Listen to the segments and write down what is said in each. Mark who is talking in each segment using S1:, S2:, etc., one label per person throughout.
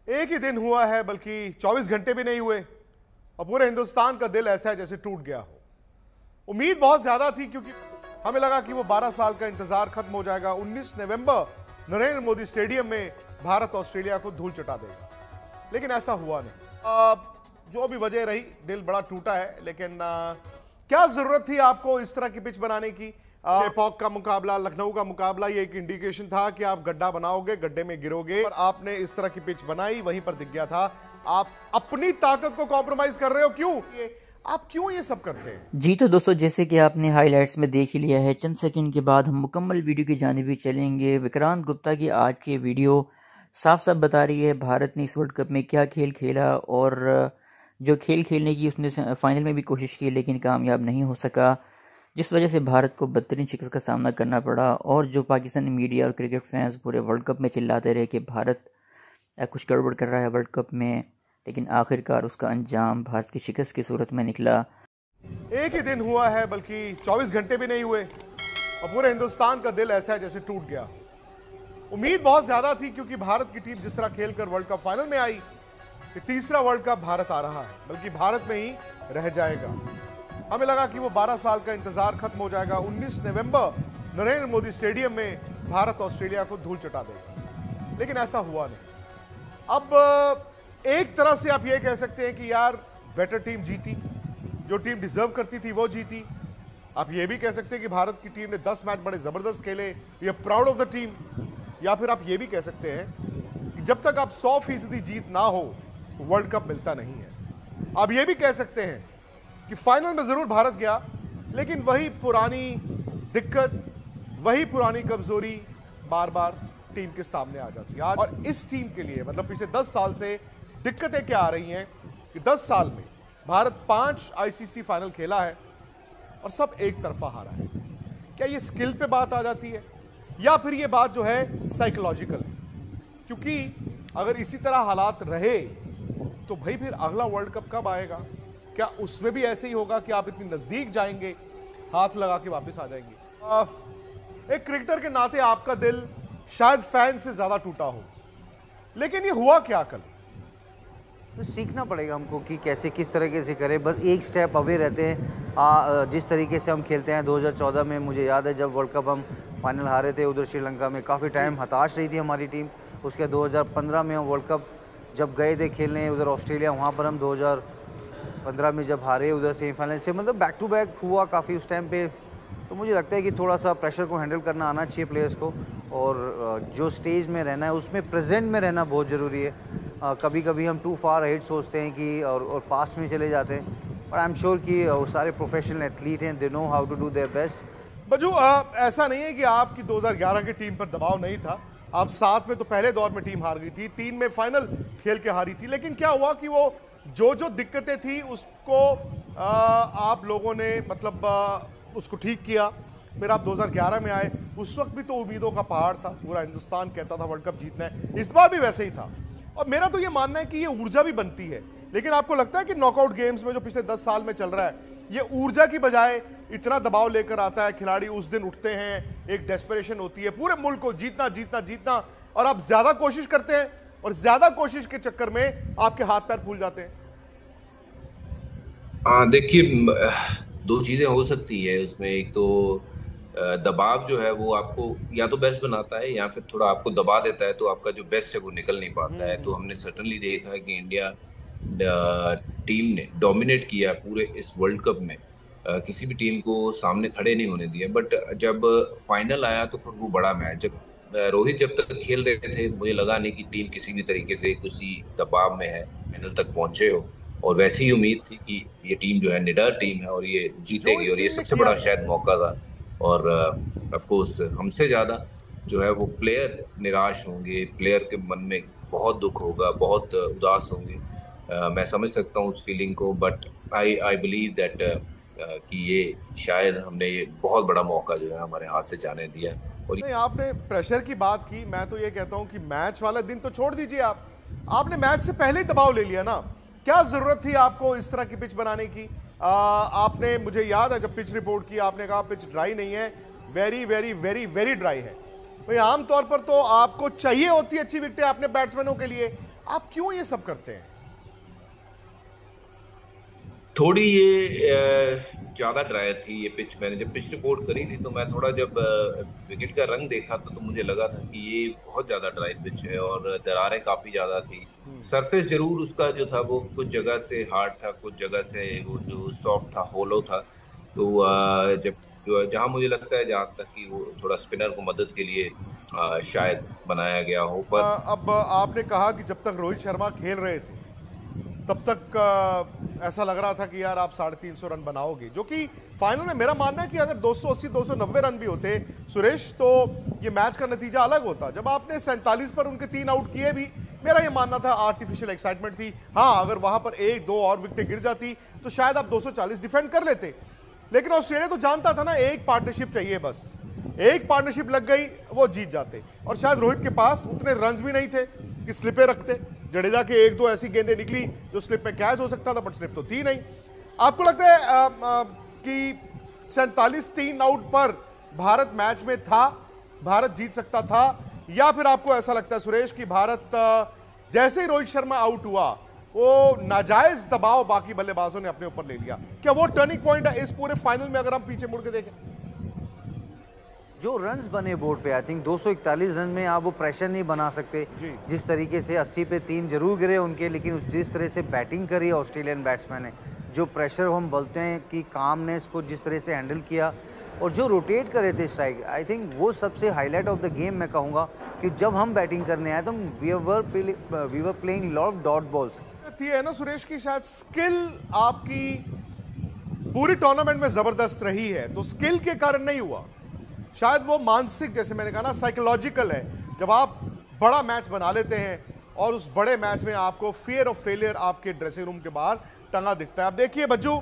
S1: एक ही दिन हुआ है, बल्कि 24 घंटे भी नहीं हुए और पूरे हिंदुस्तान का दिल ऐसा है जैसे टूट गया हो। उम्मीद बहुत ज्यादा थी क्योंकि हमें लगा कि वो 12 साल का इंतजार खत्म हो जाएगा। 19 नवंबर नरेंद्र मोदी स्टेडियम में भारत ऑस्ट्रेलिया को धूल चटा देगा, लेकिन ऐसा हुआ नहीं। जो भी वजह रही, दिल बड़ा टूटा है। लेकिन क्या जरूरत थी आपको इस तरह की पिच बनाने की? चेपॉक का मुकाबला, लखनऊ का मुकाबला, ये एक इंडिकेशन था कि आप गड्ढा बनाओगे, गड्ढे में गिरोगे, और आपने इस तरह की पिच बनाई। वहीं पर दिख गया था आप अपनी ताकत को कॉम्प्रोमाइज कर रहे हो। क्यों आप क्यों ये सब करते हैं?
S2: जी तो दोस्तों, जैसे कि आपने हाइलाइट्स में देख ही लिया है, चंद सेकंड के बाद हम मुकम्मल वीडियो की जानिब भी चलेंगे। विक्रांत गुप्ता की आज की वीडियो साफ साफ बता रही है भारत ने इस वर्ल्ड कप में क्या खेल खेला, और जो खेल खेलने की उसने फाइनल में भी कोशिश की लेकिन कामयाब नहीं हो सका, जिस वजह से भारत को बदतरीन शिकस्त का सामना करना पड़ा। और जो पाकिस्तानी मीडिया और क्रिकेट फैंस पूरे वर्ल्ड कप में चिल्लाते रहे कि भारत कुछ गड़बड़ कर रहा है वर्ल्ड कप में, लेकिन आखिरकार उसका अंजाम भारत की शिकस्त की सूरत में निकला।
S1: एक ही दिन हुआ है, बल्कि 24 घंटे भी नहीं हुए और पूरे हिंदुस्तान का दिल ऐसा है जैसे टूट गया। उम्मीद बहुत ज्यादा थी क्योंकि भारत की टीम जिस तरह खेलकर वर्ल्ड कप फाइनल में आई कि तीसरा वर्ल्ड कप भारत आ रहा है, बल्कि भारत में ही रह जाएगा। हमें लगा कि वो 12 साल का इंतजार खत्म हो जाएगा। 19 नवंबर नरेंद्र मोदी स्टेडियम में भारत ऑस्ट्रेलिया को धूल चटा देगा, लेकिन ऐसा हुआ नहीं। अब एक तरह से आप ये कह सकते हैं कि यार बेटर टीम जीती, जो टीम डिजर्व करती थी वो जीती। आप ये भी कह सकते हैं कि भारत की टीम ने 10 मैच बड़े जबरदस्त खेले, we are proud of the team. या फिर आप ये भी कह सकते हैं कि जब तक आप 100% जीत ना हो वर्ल्ड कप मिलता नहीं है। आप ये भी कह सकते हैं कि फाइनल में जरूर भारत गया, लेकिन वही पुरानी दिक्कत, वही पुरानी कमजोरी बार बार टीम के सामने आ जाती है। और इस टीम के लिए मतलब पिछले 10 साल से दिक्कतें क्या आ रही हैं कि 10 साल में भारत 5 आईसीसी फाइनल खेला है और सब एक तरफा हारा है। क्या ये स्किल पे बात आ जाती है, या फिर ये बात जो है साइकोलॉजिकल है? क्योंकि अगर इसी तरह हालात रहे तो भाई फिर अगला वर्ल्ड कप कब आएगा? क्या उसमें भी ऐसे ही होगा कि आप इतनी नजदीक जाएंगे, हाथ लगा के वापस आ जाएंगे? एक क्रिकेटर के नाते आपका दिल शायद फैन से ज्यादा टूटा हो, लेकिन ये हुआ क्या कल?
S3: तो सीखना पड़ेगा हमको कि कैसे किस तरीके से करें। बस एक स्टेप अवे रहते हैं। जिस तरीके से हम खेलते हैं 2014 में, मुझे याद है जब वर्ल्ड कप हम फाइनल हारे थे उधर श्रीलंका में, काफ़ी टाइम हताश रही थी हमारी टीम। उसके 2015 में हम वर्ल्ड कप जब गए थे खेलने उधर ऑस्ट्रेलिया, वहाँ पर हम 2015 में जब हारे उधर सेमीफाइनल से, मतलब बैक टू बैक हुआ काफ़ी उस टाइम पे। तो मुझे लगता है कि थोड़ा सा प्रेशर को हैंडल करना आना चाहिए प्लेयर्स को, और जो स्टेज में रहना है उसमें प्रेजेंट में रहना बहुत ज़रूरी है। कभी कभी हम टू फार अहेड सोचते हैं कि और पास्ट में चले जाते हैं, पर आई एम श्योर कि वो सारे प्रोफेशनल एथलीट हैं, they know how to do their best.
S1: बजू ऐसा नहीं है कि आपकी 2011 की टीम पर दबाव नहीं था। आप 7 में तो पहले दौर में टीम हार गई थी, 3 में फाइनल खेल के हारी थी, लेकिन क्या हुआ कि वो जो दिक्कतें थी उसको आप लोगों ने मतलब उसको ठीक किया। फिर आप 2011 में आए, उस वक्त भी तो उम्मीदों का पहाड़ था, पूरा हिंदुस्तान कहता था वर्ल्ड कप जीतना है। इस बार भी वैसे ही था, और मेरा तो ये मानना है कि ये ऊर्जा भी बनती है। लेकिन आपको लगता है कि नॉकआउट गेम्स में जो पिछले 10 साल में चल रहा है, ये ऊर्जा की बजाय इतना दबाव लेकर आता है, खिलाड़ी उस दिन उठते हैं, एक डेस्परेशन होती है पूरे मुल्क को जीतना जीतना जीतना, और आप ज्यादा कोशिश करते हैं और ज्यादा कोशिश के चक्कर में आपके हाथ पैर फूल जाते हैं?
S4: देखिए, दो चीजें हो सकती है उसमें। एक तो दबाव जो है वो आपको या तो बेस्ट बनाता है या फिर थोड़ा आपको दबा देता है, तो आपका जो बेस्ट है वो निकल नहीं पाता है। तो हमने सर्टनली देखा है कि इंडिया टीम ने डोमिनेट किया पूरे इस वर्ल्ड कप में, किसी भी टीम को सामने खड़े नहीं होने दिया। बट जब फाइनल आया तो फिर वो बड़ा मैच, जब रोहित जब तक खेल रहे थे मुझे लगा नहीं कि टीम किसी भी तरीके से किसी दबाव में है, फाइनल तक पहुंचे हो। और वैसी ही उम्मीद थी कि ये टीम जो है निडर टीम है और ये जीतेगी, और ये सबसे बड़ा शायद मौका था। और ऑफ कोर्स हमसे ज़्यादा जो है वो प्लेयर निराश होंगे, प्लेयर के मन में बहुत दुख होगा, बहुत उदास होंगे। मैं समझ सकता हूँ उस फीलिंग को, बट आई बिलीव दैट कि ये शायद हमने ये बहुत बड़ा मौका जो है हमारे हाथ से जाने दिया। और
S1: नहीं, आपने प्रेशर की बात की, मैं तो ये कहता हूँ कि मैच वाला दिन तो छोड़ दीजिए, आपने मैच से पहले ही दबाव ले लिया ना। क्या जरूरत थी आपको इस तरह की पिच बनाने की? आपने, मुझे याद है जब पिच रिपोर्ट की आपने कहा पिच ड्राई नहीं है, very very very very dry है। भाई आमतौर पर तो आपको चाहिए होती है अच्छी विकेटें अपने बैट्समैनों के लिए, आप क्यों ये सब करते हैं?
S4: थोड़ी ये ज्यादा ड्राई थी ये पिच। मैंने जब पिच रिपोर्ट करी थी तो मैं थोड़ा जब विकेट का रंग देखा था तो मुझे लगा था कि ये बहुत ज्यादा ड्राई पिच है और दरारें काफी ज्यादा थी। सरफेस जरूर उसका जो था वो कुछ जगह से हार्ड था, कुछ जगह से वो जो सॉफ्ट था, होलो था। तो जब जो जहां मुझे लगता है जहां तक कि वो थोड़ा स्पिनर को मदद के लिए शायद बनाया गया हो। पर
S1: अब आपने कहा कि जब तक रोहित शर्मा खेल रहे थे तब तक ऐसा लग रहा था कि यार आप 350 रन बनाओगे, जो कि फाइनल में मेरा मानना है कि अगर 280 290 रन भी होते सुरेश तो ये मैच का नतीजा अलग होता। जब आपने 47 पर उनके 3 आउट किए भी, मेरा ये मानना था आर्टिफिशियल एक्साइटमेंट थी। हाँ, अगर वहां पर 1-2 और विकेटें गिर जाती तो शायद आप 240 डिफेंड कर लेते, लेकिन ऑस्ट्रेलिया तो जानता था ना एक पार्टनरशिप चाहिए, बस एक पार्टनरशिप लग गई वो जीत जाते। और शायद रोहित के पास उतने रन्स भी नहीं थे कि स्लिपें रखते। जडेजा के 1-2 ऐसी गेंदें निकली जो स्लिप में कैच हो सकता था, बट स्लिप तो थी नहीं। आपको लगता है कि 47 3 आउट पर भारत मैच में था, भारत जीत सकता था, या फिर आपको ऐसा लगता है सुरेश कि भारत जैसे ही रोहित शर्मा आउट हुआ वो नाजायज दबाव बाकी बल्लेबाजों ने अपने ऊपर ले लिया? क्या वो टर्निंग पॉइंट है इस पूरे फाइनल में अगर हम पीछे मुड़ के देखें?
S3: जो रन्स बने बोर्ड पे, आई थिंक 241 रन में आप वो प्रेशर नहीं बना सकते। जिस तरीके से 80 पे 3 जरूर गिरे उनके, लेकिन जिस तरह से बैटिंग करी ऑस्ट्रेलियन बैट्समैन ने, जो प्रेशर हम बोलते हैं कि कामनेस को जिस तरह से हैंडल किया और जो रोटेट करे थे स्ट्राइक, आई थिंक वो सबसे हाईलाइट ऑफ द गेम मैं कहूँगा। कि जब हम बैटिंग करने आए तो we were playing lot of dot balls
S1: थी, है ना सुरेश की शायद स्किल आपकी पूरी टूर्नामेंट में जबरदस्त रही है, तो स्किल के कारण नहीं हुआ, शायद वो मानसिक, जैसे मैंने कहा ना, साइकोलॉजिकल है। जब आप बड़ा मैच बना लेते हैं और उस बड़े मैच में आपको फियर ऑफ फेलियर आपके ड्रेसिंग रूम के बाहर टंगा दिखता है। आप देखिए बज्जू,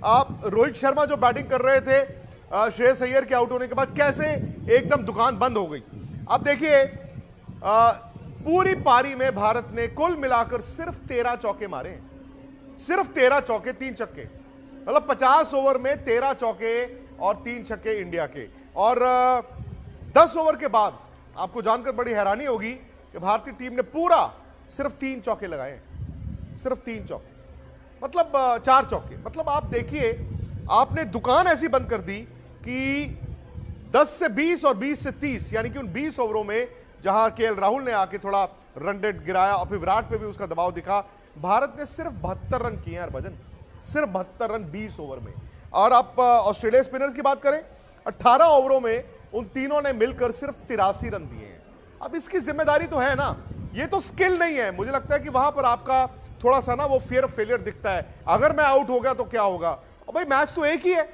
S1: आप रोहित शर्मा जो बैटिंग कर रहे थे श्रेयस अय्यर के आउट होने के बाद कैसे एकदम दुकान बंद हो गई। आप देखिए पूरी पारी में भारत ने कुल मिलाकर सिर्फ 13 चौके मारे, सिर्फ 13 चौके 3 छक्के, मतलब 50 ओवर में 13 चौके और 3 छक्के इंडिया के। और 10 ओवर के बाद आपको जानकर बड़ी हैरानी होगी कि भारतीय टीम ने पूरा सिर्फ 3 चौके लगाए, सिर्फ 3 चौके, मतलब 4 चौके। मतलब आप देखिए, आपने दुकान ऐसी बंद कर दी कि 10 से 20 और 20 से 30, यानी कि उन 20 ओवरों में जहां केएल राहुल ने आके थोड़ा रन रेट गिराया और फिर विराट पे भी उसका दबाव दिखा, भारत ने सिर्फ 72 रन किए हैं भजन, सिर्फ 72 रन 20 ओवर में। और आप ऑस्ट्रेलिया स्पिनर्स की बात करें, 18 ओवरों में उन तीनों ने मिलकर सिर्फ 83 रन दिए हैं। अब इसकी जिम्मेदारी तो है ना, ये तो स्किल नहीं है। मुझे लगता है कि वहां पर आपका थोड़ा सा ना वो फियर ऑफ फेलियर दिखता है। अगर मैं आउट हो गया तो क्या होगा? और भाई मैच तो एक ही है,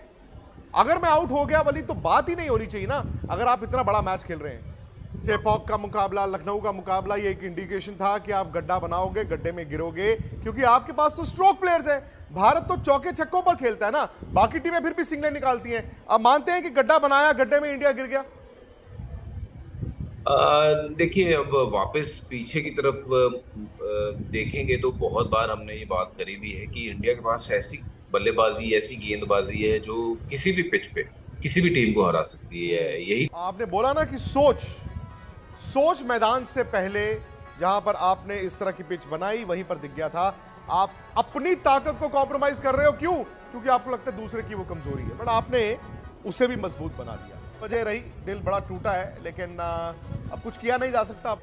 S1: अगर मैं आउट हो गया वाली तो बात ही नहीं होनी चाहिए ना। अगर आप इतना बड़ा मैच खेल रहे हैं, चेपॉक का मुकाबला, लखनऊ का मुकाबला, ये एक इंडिकेशन था कि आप गड्ढा बनाओगे, गड्ढे में गिरोगे, क्योंकि आपके पास तो स्ट्रोक प्लेयर्स हैं। भारत तो चौके छक्कों पर खेलता है ना, बाकी टीमें फिर भी सिंगलें निकालती हैं। अब मानते हैं कि गड्ढा बनाया, गड्ढे में इंडिया गिर गया।
S4: देखिए, अब वापस पीछे की तरफ देखेंगे तो बहुत बार हमने ये बात करी भी है कि इंडिया के पास ऐसी बल्लेबाजी, ऐसी गेंदबाजी है जो किसी भी पिच पे किसी भी टीम को हरा सकती है। यही
S1: आपने बोला ना कि सोच मैदान से पहले जहां पर आपने इस तरह की पिच बनाई वहीं पर दिख गया था। आप अपनी ताकत को कॉम्प्रोमाइज कर रहे हो, क्यों? क्योंकि आपको लगता है दूसरे की वो कमजोरी है, बट आपने उसे भी मजबूत बना दिया। वजह रही, दिल बड़ा टूटा है, लेकिन अब कुछ किया नहीं जा सकता।